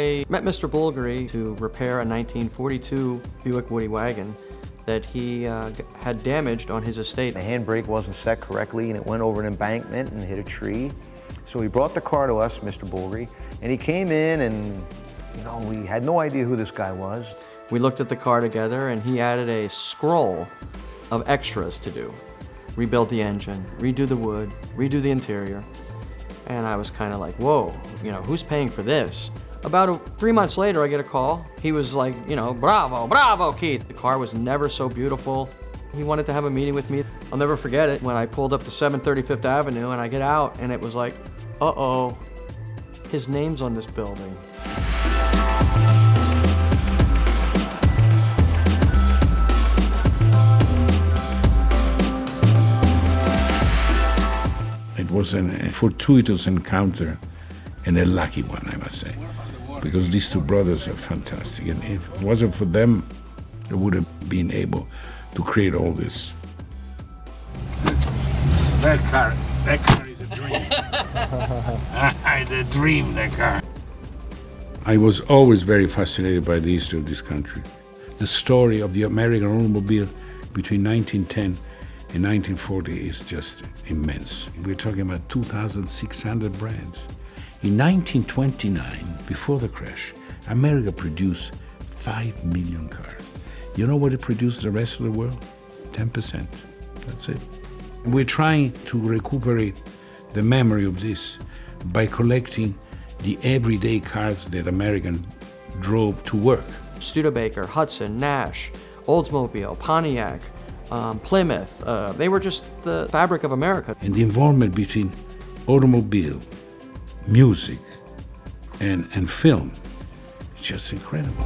I met Mr. Bulgari to repair a 1942 Buick Woody wagon that he had damaged on his estate. The handbrake wasn't set correctly and it went over an embankment and hit a tree. So he brought the car to us, Mr. Bulgari, and he came in and, we had no idea who this guy was. We looked at the car together and he added a scroll of extras to do. Rebuild the engine, redo the wood, redo the interior. And I was kind of like, whoa, who's paying for this? About 3 months later, I get a call. He was like, bravo, bravo, Keith. The car was never so beautiful. He wanted to have a meeting with me. I'll never forget it when I pulled up to 735th Avenue and I get out and it was like, uh-oh, his name's on this building. It was a fortuitous encounter and a lucky one, I must say, because these two brothers are fantastic. And if it wasn't for them, they would have been able to create all this. That car is a dream. It's a dream, that car. I was always very fascinated by the history of this country. The story of the American automobile between 1910 and 1940 is just immense. We're talking about 2,600 brands. In 1929, before the crash, America produced 5 million cars. You know what it produced the rest of the world? 10%. That's it. We're trying to recuperate the memory of this by collecting the everyday cars that Americans drove to work. Studebaker, Hudson, Nashs, Oldsmobile, Pontiac, Plymouth, they were just the fabric of America. And the involvement between automobile, music, and film is just incredible.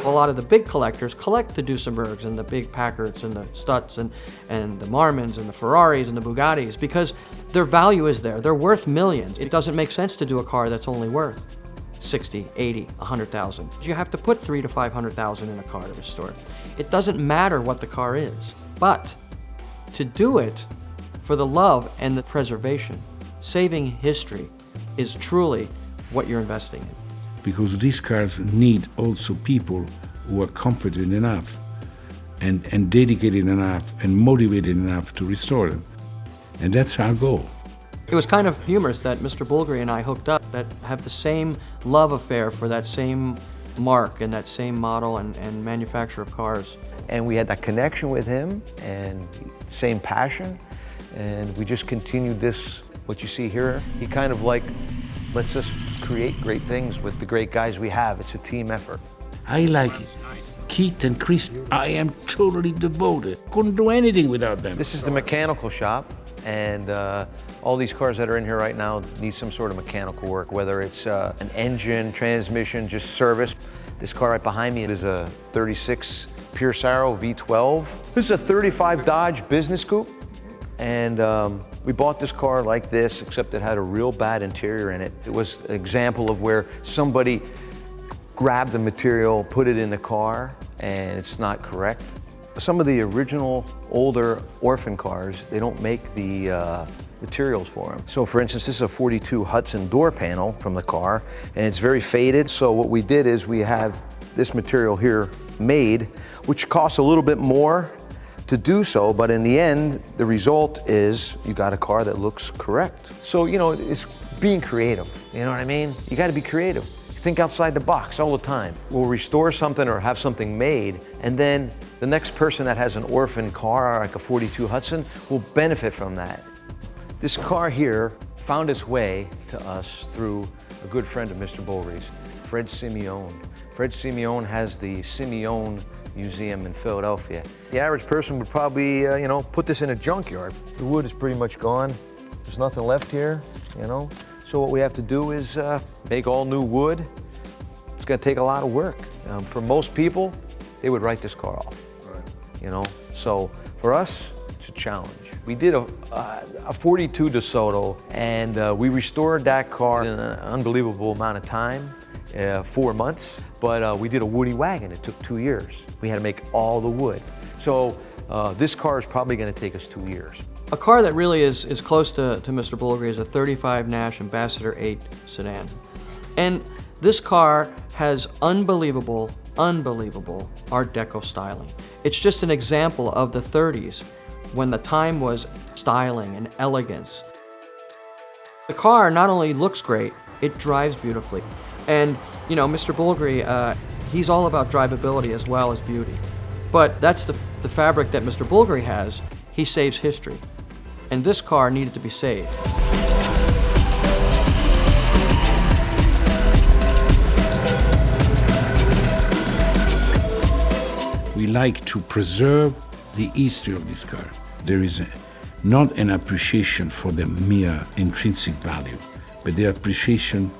A lot of the big collectors collect the Duesenbergs and the big Packards and the Stutz and the Marmons and the Ferraris and the Bugattis because their value is there. They're worth millions. It doesn't make sense to do a car that's only worth 60, 80, 100,000. You have to put 300,000 to 500,000 in a car to restore. It doesn't matter what the car is, but to do it for the love and the preservation, saving history is truly what you're investing in. Because these cars need also people who are competent enough and dedicated enough and motivated enough to restore them. And that's our goal. It was kind of humorous that Mr. Bulgari and I hooked up that have the same love affair for that same mark and that same model and manufacture of cars. And we had that connection with him and same passion. And we just continued this, what you see here. He kind of lets us create great things with the great guys we have. It's a team effort. I like it. Keith and Chris, I am totally devoted. Couldn't do anything without them. This is the mechanical shop, and all these cars that are in here right now need some sort of mechanical work, whether it's an engine, transmission, just service. This car right behind me is a 36 Pierce Arrow V12. This is a 35 Dodge Business Coupe, and we bought this car like this, except it had a real bad interior in it. It was an example of where somebody grabbed the material, put it in the car, and it's not correct. Some of the original older orphan cars, they don't make the materials for them. So for instance, this is a 42 Hudson door panel from the car, and it's very faded. So what we did is we have this material here made, which costs a little bit more to do so, but in the end, the result is you got a car that looks correct. So, it's being creative, you know what I mean? You gotta be creative. Think outside the box all the time. We'll restore something or have something made, and then the next person that has an orphan car, like a 42 Hudson, will benefit from that. This car here found its way to us through a good friend of Mr. Bulgari's, Fred Simeone. Fred Simeone has the Simeone Museum in Philadelphia. The average person would probably, put this in a junkyard. The wood is pretty much gone. There's nothing left here, So what we have to do is make all new wood. It's gonna take a lot of work. For most people, they would write this car off, right. So for us, it's a challenge. We did a 42 DeSoto, and we restored that car in an unbelievable amount of time. 4 months, but we did a Woody wagon. It took 2 years. We had to make all the wood. So this car is probably going to take us 2 years. A car that really is close to Mr. Bulgari is a 35 Nash Ambassador 8 sedan. And this car has unbelievable Art Deco styling. It's just an example of the 30s when the time was styling and elegance. The car not only looks great, it drives beautifully. And, you know, Mr. Bulgari, he's all about drivability as well as beauty. But that's the fabric that Mr. Bulgari has. He saves history. And this car needed to be saved. We like to preserve the history of this car. There is not an appreciation for the mere intrinsic value, but the appreciation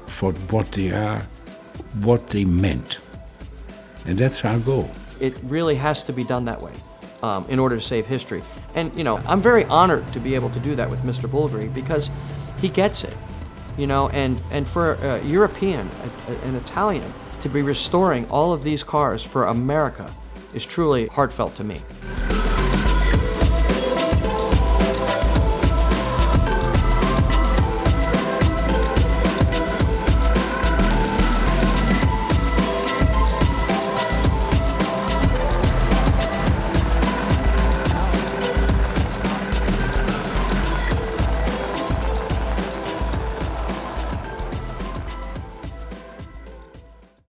for what they are, what they meant. And that's our goal. It really has to be done that way in order to save history. And, you know, I'm very honored to be able to do that with Mr. Bulgari because he gets it, you know, and for a European, an Italian, to be restoring all of these cars for America is truly heartfelt to me.